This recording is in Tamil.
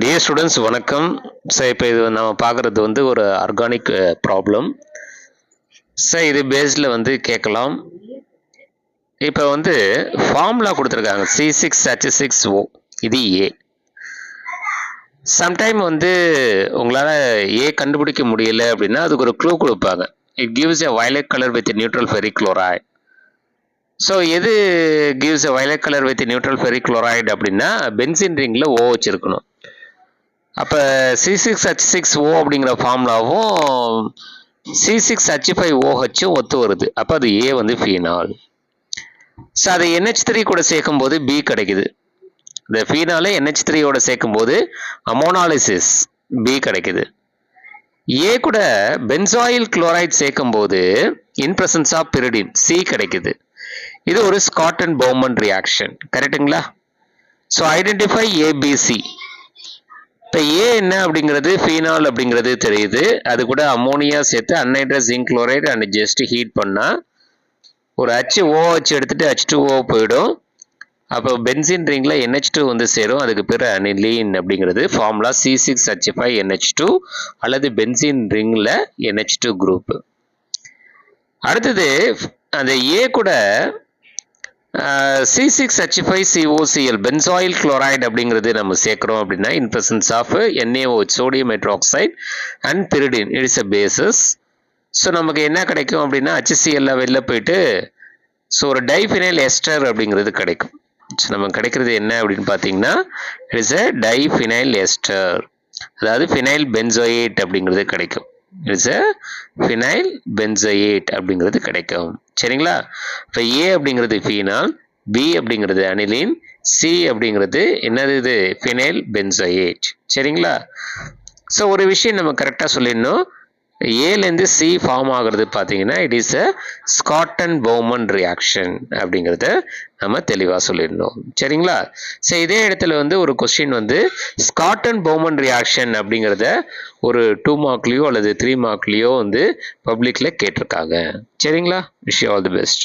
டியர் ஸ்டூடெண்ட்ஸ் வணக்கம். சார் இப்போ இது நம்ம பார்க்குறது வந்து ஒரு ஆர்கானிக் ப்ராப்ளம். சார் இது பேஸில் வந்து கேட்கலாம். இப்போ வந்து ஃபார்முலா கொடுத்துருக்காங்க C6H6O, இது ஏ. சம்டைம் வந்து உங்களால் ஏ கண்டுபிடிக்க முடியல அப்படின்னா அதுக்கு ஒரு க்ளூ கொடுப்பாங்க. It gives a violet colour with neutral ferric chloride. So எது gives a violet colour with neutral ferric chloride அப்படின்னா பென்சின் ரிங்கில் ஓ வச்சுருக்கணும். அப்போ C6H6O அப்படிங்கிற ஃபார்முலாவும் C6H5OH ஒத்து வருது. அப்போ அது ஏ வந்து ஃபீனால். ஸோ அதை NH3 கூட சேர்க்கும்போது பி கிடைக்குது. இந்த ஃபீனாலை NH3யோட சேர்க்கும்போது அமோனாலிசிஸ் பி கிடைக்குது. ஏ கூட பென்சாயில் குளோரைட் சேர்க்கும்போது in presence of pyridine C கிடைக்குது. இது ஒரு ஸ்காட் அண்ட் பவுமன் ரியாக்ஷன், கரெக்டுங்களா? So identify ABC. இப்போ ஏ என்ன அப்படிங்கிறது ஃபீனால் அப்படிங்கிறது தெரியுது. அது கூட அமோனியா சேர்த்து anhydrous zinc chloride and just heat பண்ணால் ஒரு HOH எடுத்துட்டு H2O போயிடும். அப்போ பென்சின் ரிங்கில் NH2 வந்து சேரும். அதுக்கு பேர் அனிலீன் அப்படிங்கிறது ஃபார்முலா C6H5NH2 அல்லது பென்சின் ரிங்கில் NH2 குரூப். அடுத்தது அந்த ஏ கூட C6H5COCl பென்சாயில் குளோரைடு அப்படிங்கிறது நம்ம சேர்க்குறோம் அப்படின்னா in presence of NaOH sodium hydroxide and pyridine it is a bases. So நமக்கு என்ன கிடைக்கும் அப்படின்னா HCl வெளில போயிட்டு ஸோ ஒரு டைஃபினைல் எஸ்டர் அப்படிங்கிறது கிடைக்கும். ஸோ நமக்கு கிடைக்கிறது என்ன அப்படின்னு பார்த்தீங்கன்னா it is a diphenyl ester, அதாவது ஃபினைல் பென்சோயேட் அப்படிங்கிறது கிடைக்கும். இட்ஸ் அ ஃபினைல் பென்சோயேட் அப்படிங்கிறது கிடைக்கும். சரிங்களா? இப்போ ஏ அப்படிங்கிறது ஃபீனால், பி அப்படிங்கிறது அனிலின், சி அப்படிங்கிறது என்னது? இது ஃபினைல் பென்சோயேட். சரிங்களா? ஸோ ஒரு விஷயம் நம்ம கரெக்டாக சொல்லிடணும். ஏலேருந்து சி ஃபார்ம் ஆகிறது பார்த்தீங்கன்னா it is a Scott and Baumann reaction அப்படிங்கிறத நம்ம தெளிவாக சொல்லிடணும். சரிங்களா? ஸோ இதே இடத்துல வந்து ஒரு கொஸ்டின் வந்து ஸ்காட் அண்ட் பவுமன் ரியாக்ஷன் அப்படிங்கிறத ஒரு 2 மார்க்லேயோ அல்லது 3 மார்க்லேயோ வந்து பப்ளிக்கில் கேட்டிருக்காங்க. சரிங்களா? Wish you all the best.